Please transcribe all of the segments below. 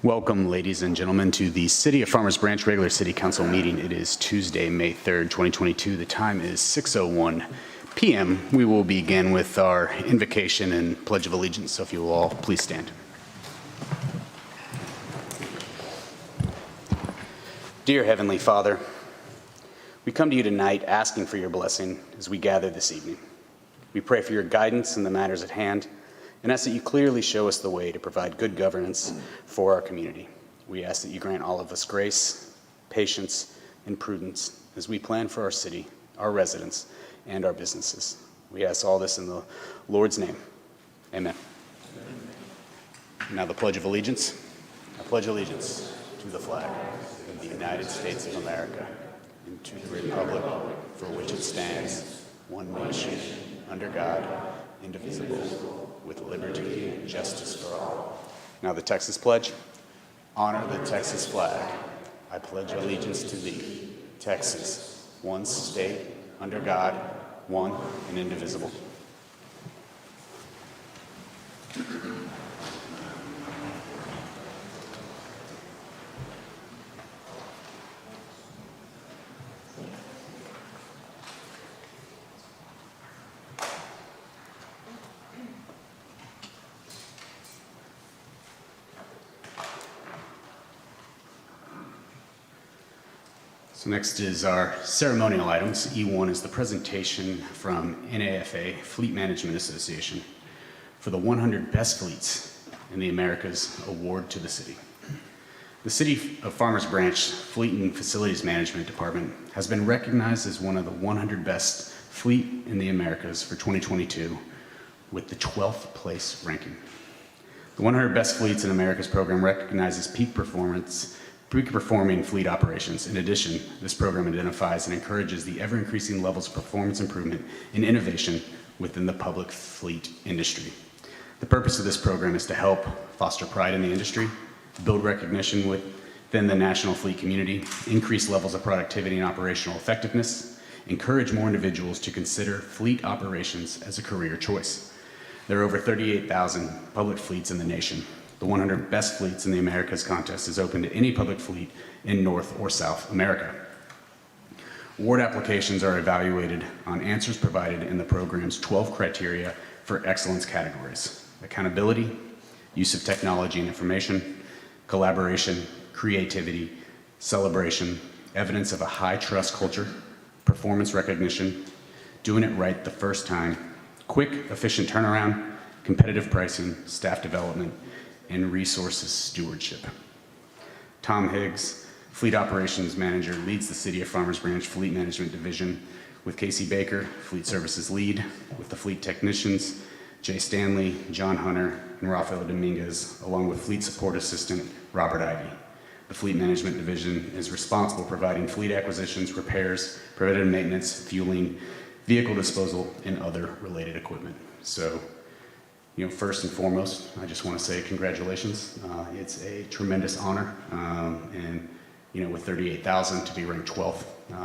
Welcome, ladies and gentlemen, to the City of Farmers Branch regular City Council meeting. It is Tuesday, May 3rd, 2022. The time is 6:01 p.m. We will begin with our invocation and Pledge of Allegiance, so if you will all please stand. Dear Heavenly Father, we come to you tonight asking for your blessing as we gather this evening. We pray for your guidance in the matters at hand and ask that you clearly show us the way to provide good governance for our community. We ask that you grant all of us grace, patience, and prudence as we plan for our city, our residents, and our businesses. We ask all this in the Lord's name. Amen. Now the Pledge of Allegiance. I pledge allegiance to the flag of the United States of America and to the republic for which it stands, one nation, under God, indivisible, with liberty and justice for all. Now the Texas Pledge. Honor the Texas flag. I pledge allegiance to thee, Texas, one state, under God, one and indivisible. So next is our ceremonial items. E1 is the presentation from NAFA Fleet Management Association for the 100 Best Fleets in the Americas award to the city. The City of Farmers Branch Fleet and Facilities Management Department has been recognized as one of the 100 Best Fleet in the Americas for 2022 with the 12th place ranking. The 100 Best Fleets in Americas program recognizes peak performing fleet operations. In addition, this program identifies and encourages the ever-increasing levels of performance improvement and innovation within the public fleet industry. The purpose of this program is to help foster pride in the industry, build recognition within the national fleet community, increase levels of productivity and operational effectiveness, encourage more individuals to consider fleet operations as a career choice. There are over 38,000 public fleets in the nation. The 100 Best Fleets in the Americas contest is open to any public fleet in North or South America. Award applications are evaluated on answers provided in the program's 12 criteria for excellence categories: accountability, use of technology and information, collaboration, creativity, celebration, evidence of a high trust culture, performance recognition, doing it right the first time, quick, efficient turnaround, competitive pricing, staff development, and resources stewardship. Tom Higgs, Fleet Operations Manager, leads the City of Farmers Branch Fleet Management Division with Casey Baker, Fleet Services Lead, with the Fleet Technicians, Jay Stanley, John Hunter, and Rafael Dominguez, along with Fleet Support Assistant Robert Ivey. The Fleet Management Division is responsible for providing fleet acquisitions, repairs, preventative maintenance, fueling, vehicle disposal, and other related equipment. So, first and foremost, I just want to say congratulations. It's a tremendous honor, and with 38,000 to be ranked 12th,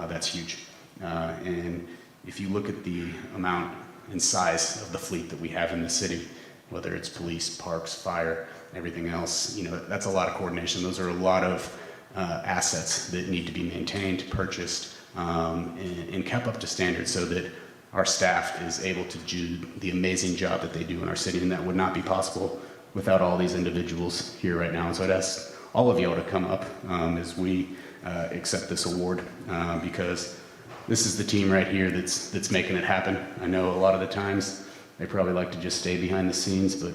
that's huge. And if you look at the amount and size of the fleet that we have in the city, whether it's police, parks, fire, everything else, that's a lot of coordination. Those are a lot of assets that need to be maintained, purchased, and kept up to standard so that our staff is able to do the amazing job that they do in our city, and that would not be possible without all these individuals here right now. And so I'd ask all of y'all to come up as we accept this award, because this is the team right here that's making it happen. I know a lot of the times they probably like to just stay behind the scenes, but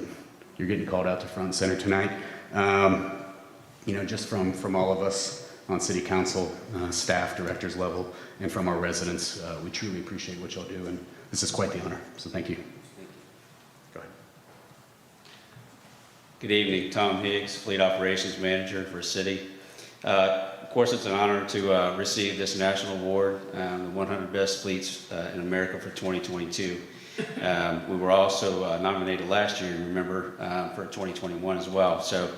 you're getting called out to front and center tonight. Just from all of us on City Council, staff, directors level, and from our residents, we truly appreciate what y'all do, and this is quite the honor, so thank you. Go ahead. Good evening, Tom Higgs, Fleet Operations Manager for City. Of course, it's an honor to receive this national award, the 100 Best Fleets in America for 2022. We were also nominated last year, remember, for 2021 as well. So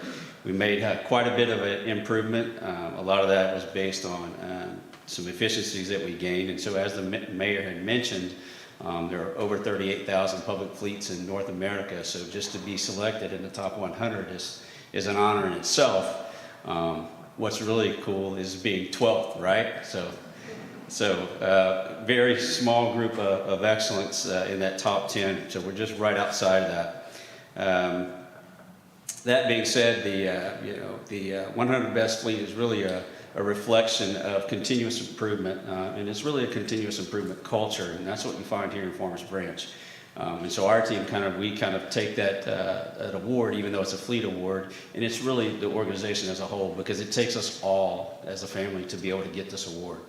we made quite a bit of an improvement. A lot of that was based on some efficiencies that we gained. And so as the mayor had mentioned, there are over 38,000 public fleets in North America. So just to be selected in the top 100 is is an honor in itself. What's really cool is being 12th, right? So very small group of excellence in that top 10. So we're just right outside of that. That being said, the 100 Best Fleet is really a reflection of continuous improvement, and it's really a continuous improvement culture, and that's what you find here in Farmers Branch. And so our team we take that award, even though it's a fleet award, and it's really the organization as a whole, because it takes us all as a family to be able to get this award.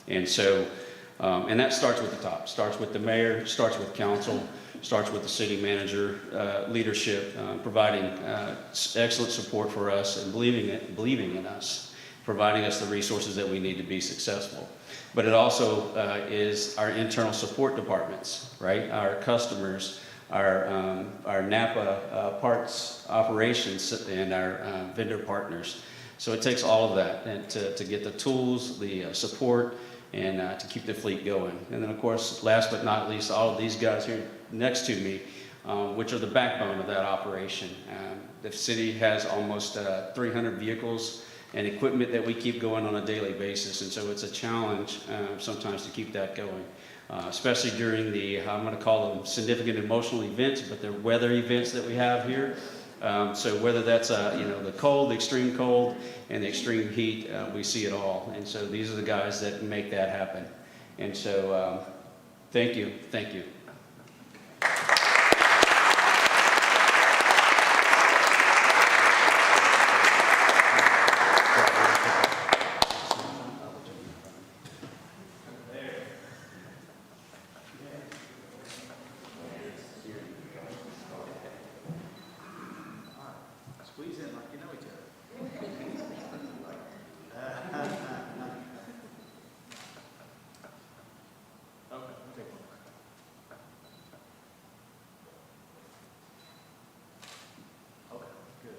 And so, and that starts with the top, starts with the mayor, starts with council, starts with the city manager, leadership, providing excellent support for us and believing in us, providing us the resources that we need to be successful. But it also is our internal support departments, right? Our customers, our Napa parts operations, and our vendor partners. So it takes all of that and to get the tools, the support, and to keep the fleet going. And then, of course, last but not least, all of these guys here next to me, which are the backbone of that operation. The city has almost 300 vehicles and equipment that we keep going on a daily basis, and so it's a challenge sometimes to keep that going, especially during the, I'm going to call them significant emotional events, but they're weather events that we have here. So whether that's the cold, the extreme cold, and the extreme heat, we see it all, and so these are the guys that make that happen. And so thank you. Squeeze in like you know each other. Okay, we'll take one. Okay, good.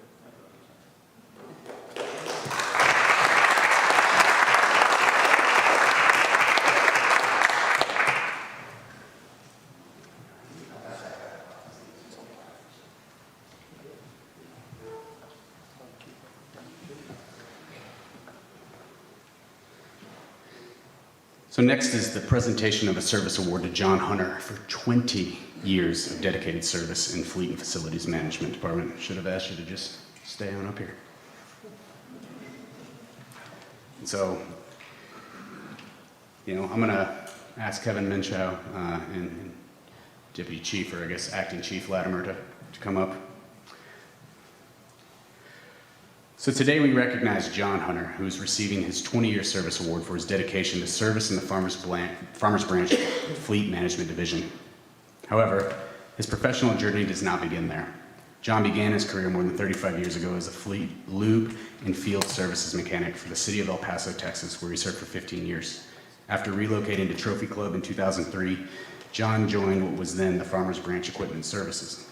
So next is the presentation of a service award to John Hunter for 20 years of dedicated service in Fleet and Facilities Management Department. Should have asked you to just stay on up here. And so, I'm going to ask Kevin Minchow and Deputy Chief, or I guess Acting Chief Latimer, to come up. So today we recognize John Hunter, who is receiving his 20-year service award for his dedication to service in the Farmers Branch Fleet Management Division. However, his professional journey does not begin there. John began his career more than 35 years ago as a fleet lube and field services mechanic for the city of El Paso, Texas, where he served for 15 years. After relocating to Trophy Club in 2003, John joined what was then the Farmers Branch Equipment Services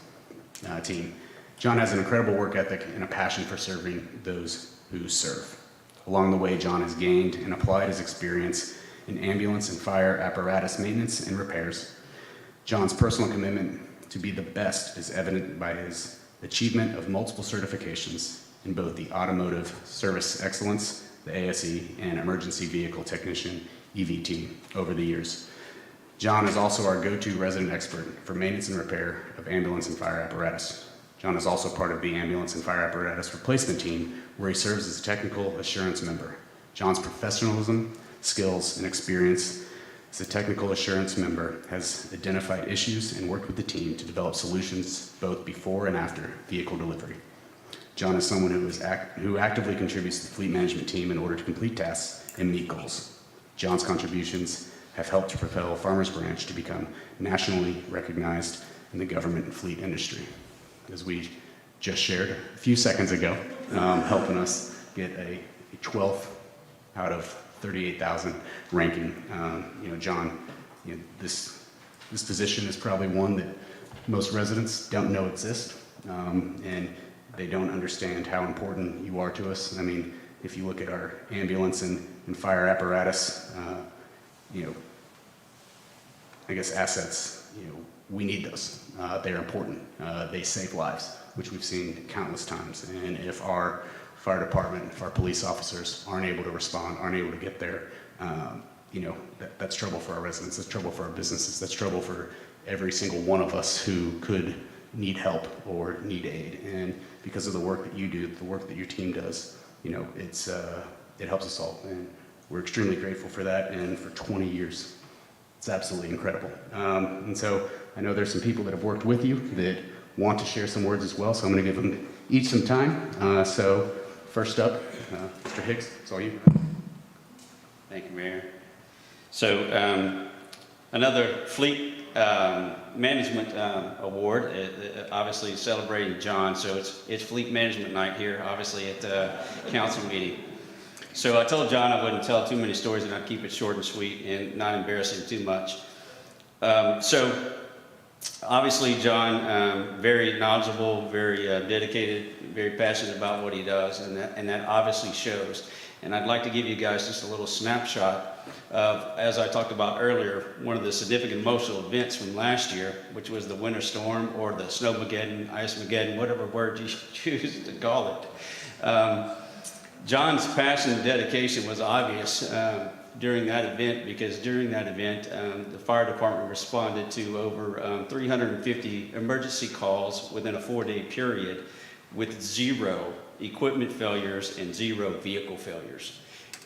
team. John has an incredible work ethic and a passion for serving those who serve. Along the way, John has gained and applied his experience in ambulance and fire apparatus maintenance and repairs. John's personal commitment to be the best is evident by his achievement of multiple certifications in both the Automotive Service Excellence, the ASE, and Emergency Vehicle Technician, EVT, over the years. John is also our go-to resident expert for maintenance and repair of ambulance and fire apparatus. John is also part of the ambulance and fire apparatus replacement team, where he serves as a technical assurance member. John's professionalism, skills, and experience as a technical assurance member has identified issues and worked with the team to develop solutions both before and after vehicle delivery. John is someone who actively contributes to the fleet management team in order to complete tasks and meet goals. John's contributions have helped to propel Farmers Branch to become nationally recognized in the government and fleet industry, as we just shared a few seconds ago, helping us get a 12th out of 38,000 ranking. John, this position is probably one that most residents don't know exists, and they don't understand how important you are to us. I mean, if you look at our ambulance and fire apparatus, I guess assets, we need those. They're important. They save lives. which we've seen countless times. And if our fire department, if our police officers aren't able to respond, aren't able to get there, that's trouble for our residents, that's trouble for our businesses, that's trouble for every single one of us who could need help or need aid. And because of the work that you do, the work that your team does, it helps us all. And we're extremely grateful for that, and for 20 years. It's absolutely incredible. And so I know there's some people that have worked with you that want to share some words as well, so I'm going to give them each some time. So first up, Mr. Hicks, it's all you. Thank you, Mayor. So another fleet management award, obviously celebrating John. So it's fleet management night here, obviously at the council meeting. So I told John I wouldn't tell too many stories and I'd keep it short and sweet and not embarrassing too much. So obviously John, very knowledgeable, very dedicated, very passionate about what he does, and that obviously shows. And I'd like to give you guys just a little snapshot of, as I talked about earlier, one of the significant emotional events from last year, which was the winter storm or the Snowmageddon, Ice-Mageddon, whatever word you choose to call it. John's passion and dedication was obvious during that event, because during that event, the fire department responded to over 350 emergency calls within a 4-day period with 0 equipment failures and 0 vehicle failures.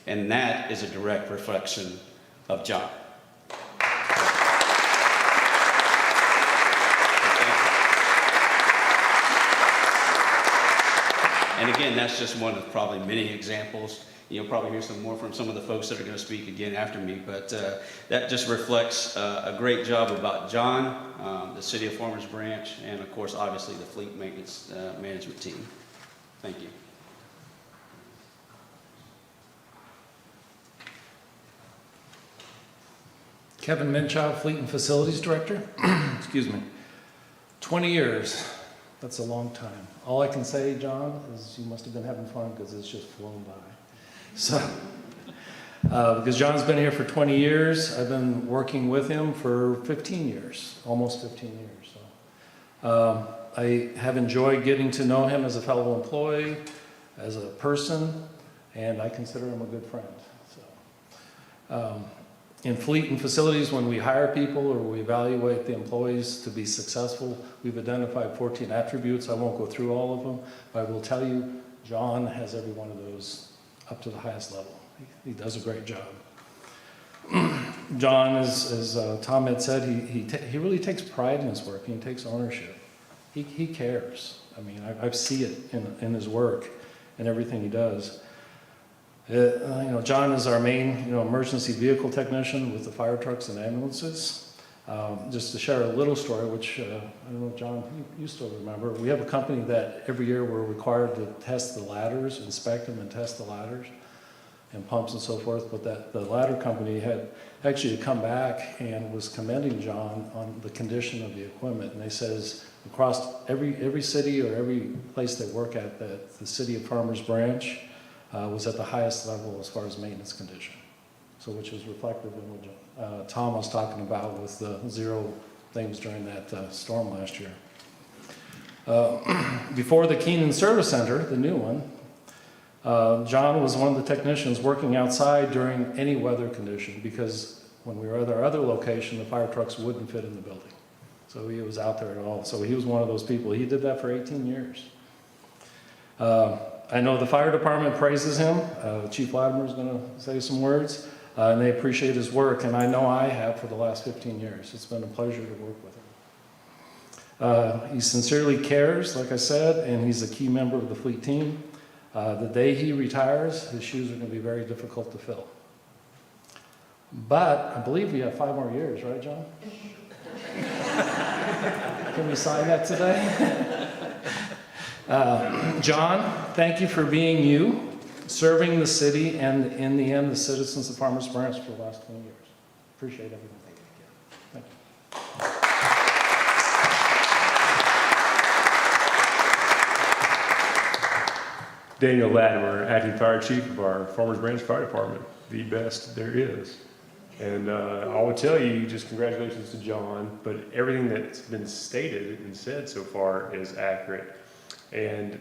And that is a direct reflection of John. And again, that's just one of probably many examples. You'll probably hear some more from some of the folks that are going to speak again after me, but that just reflects a great job about John, the City of Farmers Branch, and of course, obviously, the fleet maintenance management team. Thank you. Kevin Minchow, Fleet and Facilities Director. Excuse me. 20 years. That's a long time. All I can say, John, is you must have been having fun, because it's just flown by. So, because John's been here for 20 years, I've been working with him for 15 years, almost 15 years. So, I have enjoyed getting to know him as a fellow employee, as a person, and I consider him a good friend. So, in Fleet and Facilities, when we hire people or we evaluate the employees to be successful, we've identified 14 attributes. I won't go through all of them, but I will tell you, John has every one of those up to the highest level. He does a great job. John, as Tom had said, he really takes pride in his work. He takes ownership. He cares. I mean, I see it in his work and everything he does. John is our main, emergency vehicle technician with the fire trucks and ambulances. Just to share a little story, which I don't know, John, you still remember. We have a company that every year we're required to test the ladders, inspect them and test the ladders and pumps and so forth. But the ladder company had actually come back and was commending John on the condition of the equipment. And they says across every city or every place they work at, that the City of Farmers Branch was at the highest level as far as maintenance condition. So which was reflective in what Tom was talking about with the 0 things during that storm last year. Before the Keenan Service Center, the new one, John was one of the technicians working outside during any weather condition, because when we were at our other location, the fire trucks wouldn't fit in the building. So he was out there at all. So he was one of those people. He did that for 18 years. I know the fire department praises him. Chief Latimer is going to say some words, and they appreciate his work, and I know I have for the last 15 years. It's been a pleasure to work with him. He sincerely cares, like I said, and he's a key member of the fleet team. The day he retires, his shoes are going to be very difficult to fill. But I believe we have 5 more years, right, John? Can we sign that today? John, thank you for being you, serving the city, and in the end, the citizens of Farmers Branch for the last 20 years. Appreciate everything. Thank you. Daniel Latimer, Acting Fire Chief of our Farmers Branch Fire Department, the best there is. And I will tell you, just congratulations to John, but everything that's been stated and said so far is accurate. And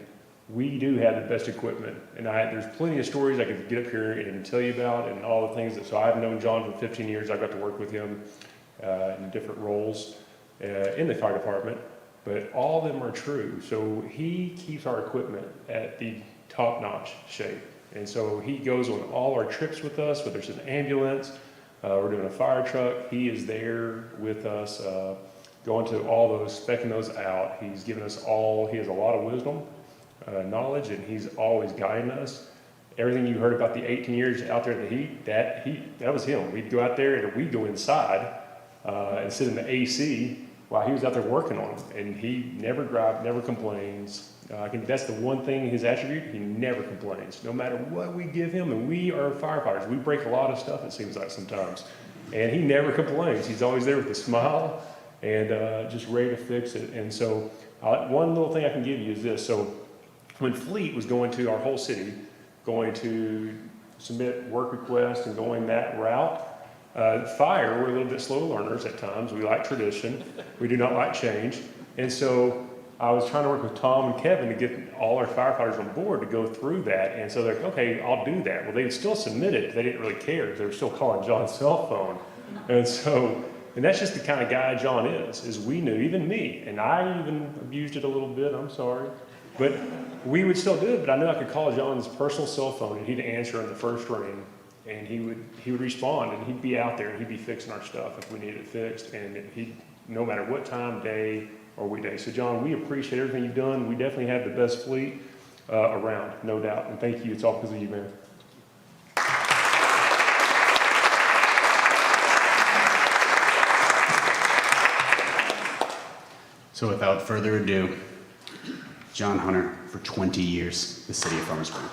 we do have the best equipment. And there's plenty of stories I could get up here and tell you about and all the things that, so I've known John for 15 years. I got to work with him in different roles in the fire department, but all of them are true. So he keeps our equipment at the top-notch shape. And so he goes on all our trips with us, whether it's an ambulance, we're doing a fire truck, he is there with us, going to all those, specking those out. He's given us he has a lot of wisdom, knowledge, and he's always guiding us. Everything you heard about the 18 years out there in the heat, that was him. We'd go out there and we'd go inside and sit in the AC while he was out there working on them. And he never griped, never complains. I think that's the one thing, his attribute, he never complains. No matter what we give him, and we are firefighters, we break a lot of stuff, it seems like sometimes. And he never complains. He's always there with a smile and just ready to fix it. And so one little thing I can give you is this. So when Fleet was going to our whole city, going to submit work requests and going that route, fire, we're a little bit slow learners at times. We like tradition. We do not like change. And so I was trying to work with Tom and Kevin to get all our firefighters on board to go through that. And so they're like, okay, I'll do that. Well, they would still submit it. They didn't really care. They were still calling John's cell phone. And that's just the kind of guy John is we knew, even me. And I even abused it a little bit, I'm sorry. But we would still do it, but I knew I could call John's personal cell phone and he'd answer on the first ring. And he would respond, and he'd be out there and he'd be fixing our stuff if we needed it fixed. And no matter what time, day, or weekday. So John, we appreciate everything you've done. We definitely have the best fleet around, no doubt. And thank you. It's all because of you, man. So without further ado, John Hunter for 20 years, the City of Farmers Branch.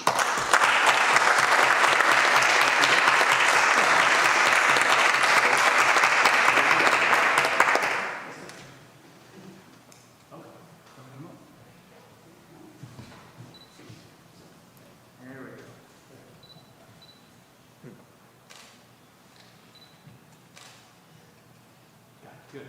There we go. Good.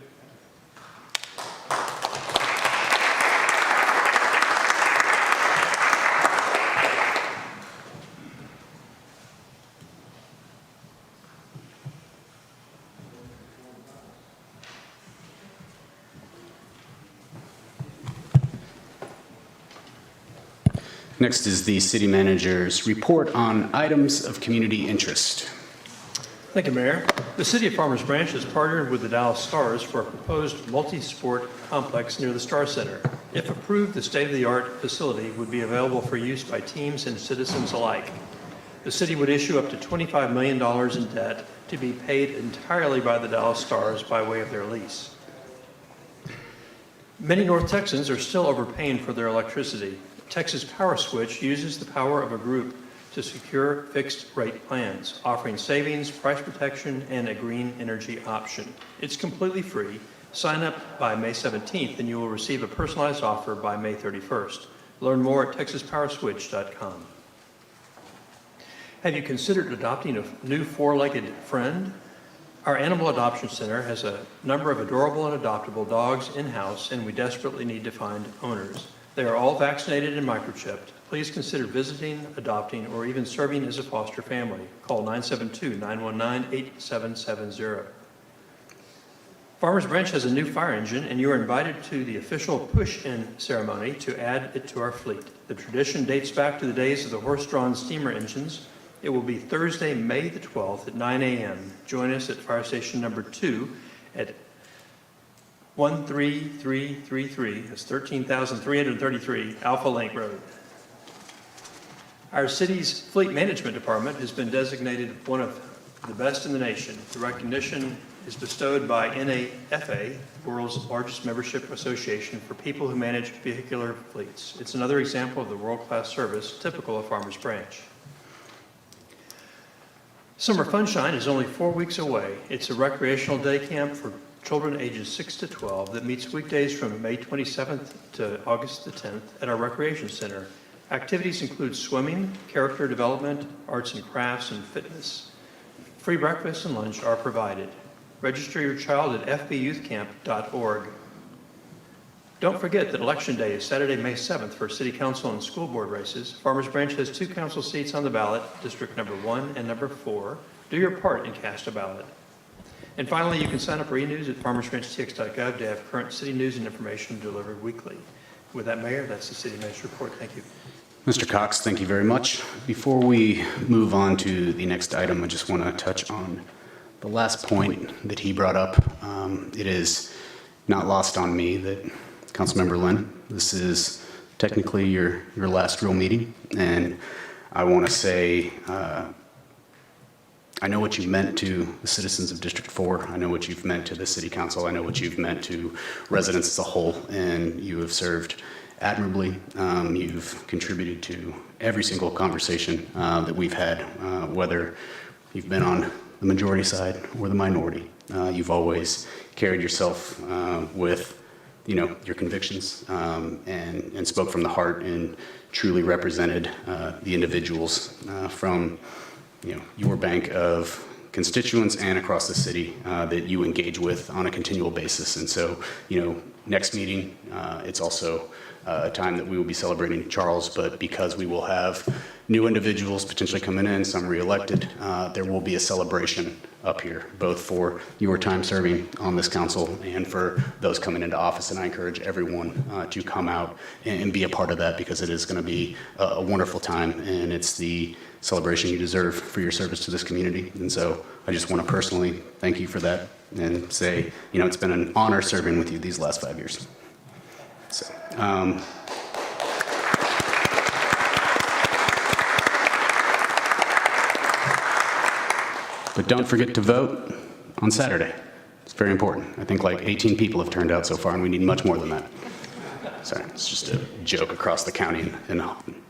Next is the City Manager's report on items of community interest. Thank you, Mayor. The City of Farmers Branch has partnered with the Dallas Stars for a proposed multi-sport complex near the Star Center. If approved, the state-of-the-art facility would be available for use by teams and citizens alike. The city would issue up to $25 million in debt to be paid entirely by the Dallas Stars by way of their lease. Many North Texans are still overpaying for their electricity. Texas Power Switch uses the power of a group to secure fixed-rate plans, offering savings, price protection, and a green energy option. It's completely free. Sign up by May 17th, and you will receive a personalized offer by May 31st. Learn more at texaspowerswitch.com. Have you considered adopting a new four-legged friend? Our Animal Adoption Center has a number of adorable and adoptable dogs in-house, and we desperately need to find owners. They are all vaccinated and microchipped. Please consider visiting, adopting, or even serving as a foster family. Call 972-919-8770. Farmers Branch has a new fire engine, and you are invited to the official push-in ceremony to add it to our fleet. The tradition dates back to the days of the horse-drawn steamer engines. It will be Thursday, May the 12th at 9 a.m. Join us at Fire Station number 2 at 13333, that's 13,333, Alpha Lake Road. Our city's fleet management department has been designated one of the best in the nation. The recognition is bestowed by NAFA, the world's largest membership association for people who manage vehicular fleets. It's another example of the world-class service typical of Farmers Branch. Summer Funshine is only 4 weeks away. It's a recreational day camp for children ages 6 to 12 that meets weekdays from May 27th to August the 10th at our Recreation Center. Activities include swimming, character development, arts and crafts, and fitness. Free breakfast and lunch are provided. Register your child at fbyouthcamp.org. Don't forget that Election Day is Saturday, May 7th for City Council and School Board races. Farmers Branch has 2 council seats on the ballot, District Number 1 and Number 4. Do your part and cast a ballot. And finally, you can sign up for e-news at farmersbranchtx.gov to have current city news and information delivered weekly. With that, Mayor, that's the City Manager's report. Thank you. Mr. Cox, thank you very much. Before we move on to the next item, I just want to touch on the last point that he brought up. It is not lost on me that, Councilmember Lynn, this is technically your last real meeting, and I want to say I know what you've meant to the citizens of District 4. I know what you've meant to the City Council. I know what you've meant to residents as a whole, and you have served admirably. You've contributed to every single conversation that we've had, whether you've been on the majority side or the minority. You've always carried yourself with, your convictions and spoke from the heart and truly represented the individuals from, your bank of constituents and across the city that you engage with on a continual basis. And so, next meeting, it's also a time that we will be celebrating Charles, but because we will have new individuals potentially coming in, some reelected, there will be a celebration up here, both for your time serving on this council and for those coming into office. And I encourage everyone to come out and be a part of that, because it is going to be a wonderful time, and it's the celebration you deserve for your service to this community. And so I just want to personally thank you for that and say, it's been an honor serving with you these last 5 years. So, but don't forget to vote on Saturday. It's very important. I think like 18 people have turned out so far, and we need much more than that. Sorry, it's just a joke across the county and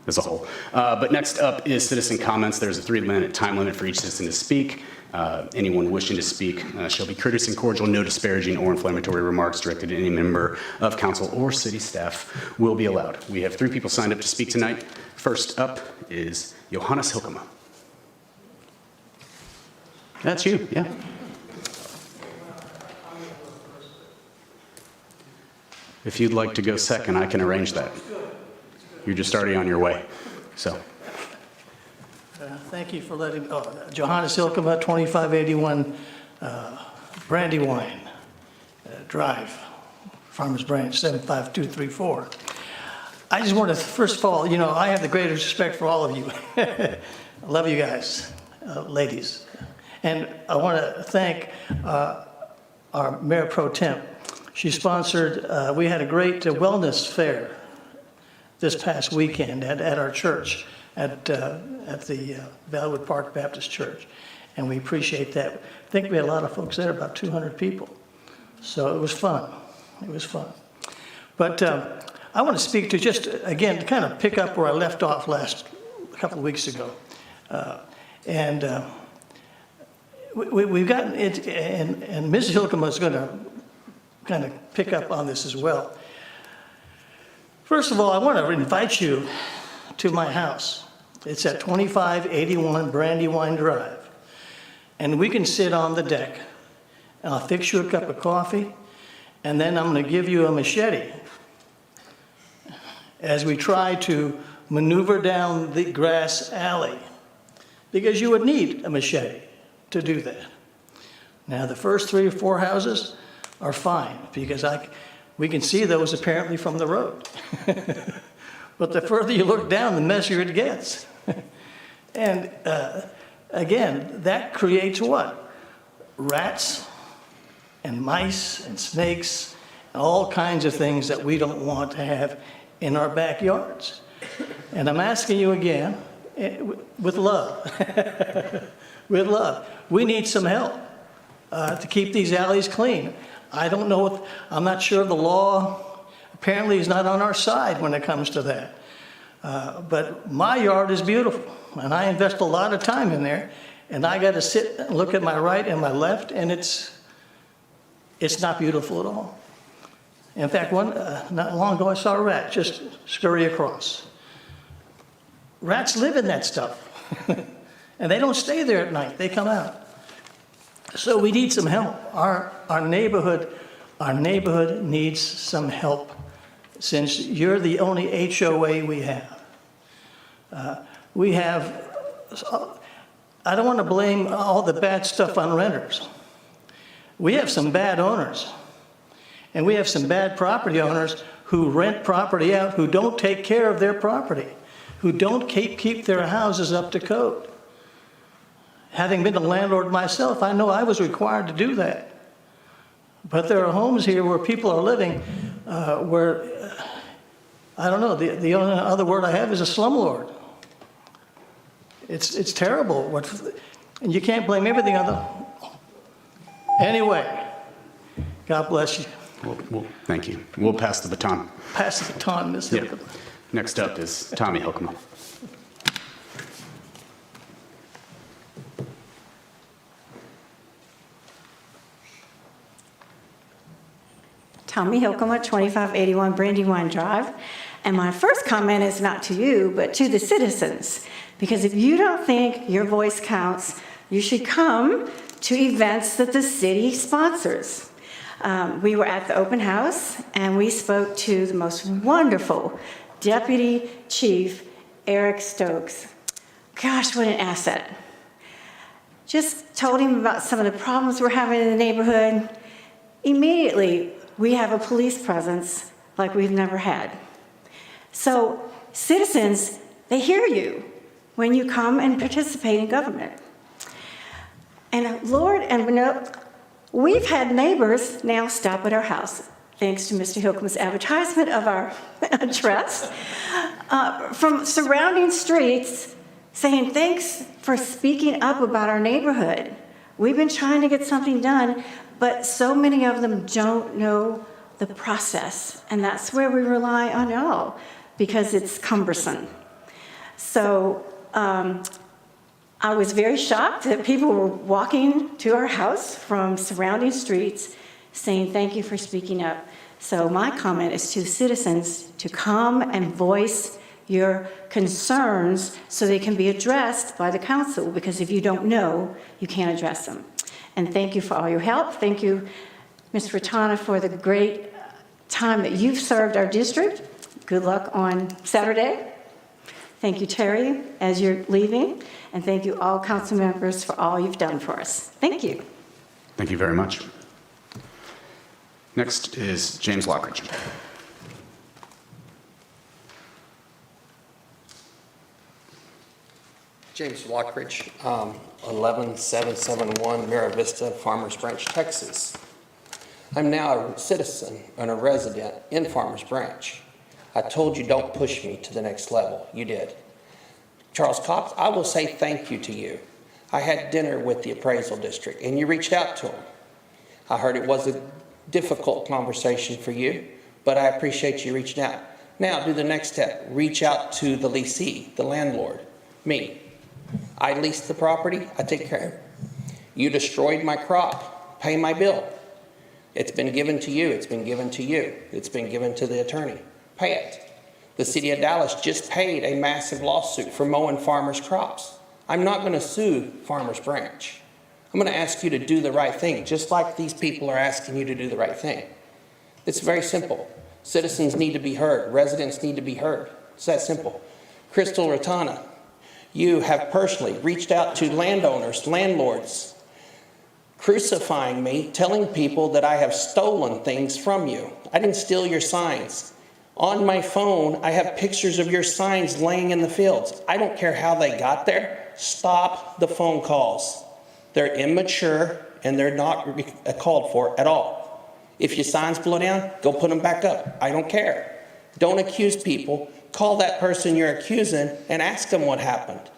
as a whole. But next up is citizen comments. There's a 3-minute time limit for each citizen to speak. Anyone wishing to speak shall be courteous and cordial. No disparaging or inflammatory remarks directed at any member of council or city staff will be allowed. We have 3 people signed up to speak tonight. First up is Johannes Hilkema. That's you, yeah. If you'd like to go second, I can arrange that. You're just already on your way, so. Thank you for letting, Johannes Hilkema, 2581 Brandywine Drive, Farmers Branch, 75234. I just want to, first of all, I have the greatest respect for all of you. I love you guys, ladies. And I want to thank our Mayor Pro Tem. She sponsored, we had a great wellness fair this past weekend at our church, at the Valleywood Park Baptist Church. And we appreciate that. I think we had a lot of folks there, about 200 people. So it was fun. It was fun. But I want to speak to just, again, to kind of pick up where I left off a couple of weeks ago. We've gotten it, and Mrs. Hilkema is going to kind of pick up on this as well. First of all, I want to invite you to my house. It's at 2581 Brandywine Drive. And we can sit on the deck, and I'll fix you a cup of coffee, and then I'm going to give you a machete as we try to maneuver down the grass alley, because you would need a machete to do that. Now, the first 3 or 4 houses are fine, because we can see those apparently from the road. But the further you look down, the messier it gets. And again, that creates what? Rats and mice and snakes, and all kinds of things that we don't want to have in our backyards. And I'm asking you again, with love, with love, we need some help to keep these alleys clean. I don't know, I'm not sure the law apparently is not on our side when it comes to that. But my yard is beautiful, and I invest a lot of time in there, and I got to sit and look at my right and my left, and it's not beautiful at all. In fact, not long ago I saw a rat just scurry across. Rats live in that stuff, and they don't stay there at night, they come out. So we need some help. Our neighborhood needs some help since you're the only HOA we have. We have, I don't want to blame all the bad stuff on renters. We have some bad owners, and we have some bad property owners who rent property out, who don't take care of their property, who don't keep their houses up to code. Having been a landlord myself, I know I was required to do that. But there are homes here where people are living where, I don't know, the only other word I have is a slumlord. It's terrible. And you can't blame everything on the... Anyway, God bless you. Well, thank you. We'll pass the baton. Pass the baton, Ms. Yeah. Hilkema. Next up is Tommy Hilkema. Tommy Hilkema, 2581 Brandywine Drive. And my first comment is not to you, but to the citizens. Because if you don't think your voice counts, you should come to events that the city sponsors. We were at the open house, and we spoke to the most wonderful Deputy Chief Eric Stokes. Gosh, what an asset. Just told him about some of the problems we're having in the neighborhood. Immediately, we have a police presence like we've never had. So citizens, they hear you when you come and participate in government. And Lord, and we've had neighbors now stop at our house, thanks to Mr. Hilkema's advertisement of our address, from surrounding streets saying, thanks for speaking up about our neighborhood. We've been trying to get something done, but so many of them don't know the process. And that's where we rely on y'all, because it's cumbersome. So I was very shocked that people were walking to our house from surrounding streets saying, thank you for speaking up. So my comment is to citizens to come and voice your concerns so they can be addressed by the council, because if you don't know, you can't address them. And thank you for all your help. Thank you, Ms. Fratana, for the great time that you've served our district. Good luck on Saturday. Thank you, Terry, as you're leaving. And thank you all council members for all you've done for us. Thank you. Thank you very much. Next is James Lockridge. James Lockridge, 11771 Mira Vista, Farmers Branch, Texas. I'm now a citizen and a resident in Farmers Branch. I told you don't push me to the next level. You did. Charles Cox, I will say thank you to you. I had dinner with the appraisal district and you reached out to them. I heard it was a difficult conversation for you, but I appreciate you reaching out. Now do the next step. Reach out to the leasee, the landlord, me. I leased the property, I take care of it. You destroyed my crop, pay my bill. It's been given to you, it's been given to you, it's been given to the attorney. Pay it. The city of Dallas just paid a massive lawsuit for mowing farmers' crops. I'm not going to sue Farmers Branch. I'm going to ask you to do the right thing, just like these people are asking you to do the right thing. It's very simple. Citizens need to be heard. Residents need to be heard. It's that simple. Crystal Ratana, you have personally reached out to landowners, landlords, crucifying me, telling people that I have stolen things from you. I didn't steal your signs. On my phone, I have pictures of your signs laying in the fields. I don't care how they got there. Stop the phone calls. They're immature and they're not called for at all. If your signs blow down, go put them back up. I don't care. Don't accuse people. Call that person you're accusing and ask them what happened.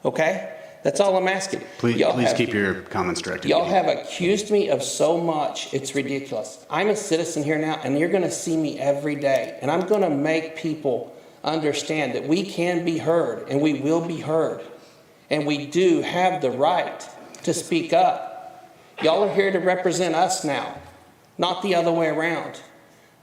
Okay? That's all I'm asking. Please keep your comments directed. Y'all have accused me of so much, it's ridiculous. I'm a citizen here now, and you're going to see me every day. And I'm going to make people understand that we can be heard, and we will be heard. And we do have the right to speak up. Y'all are here to represent us now, not the other way around.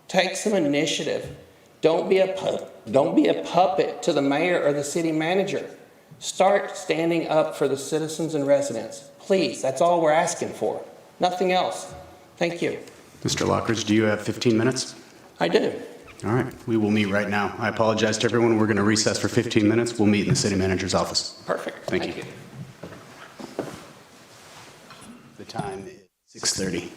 Take some initiative. Don't be a puppet to the mayor or the city manager. Start standing up for the citizens and residents. Please, that's all we're asking for. Nothing else. Thank you. Mr. Lockridge, do you have 15 minutes? I do. All right, we will meet right now. I apologize to everyone. We're going to recess for 15 minutes. We'll meet in the city manager's office. Perfect. Thank you. The time is 6:30.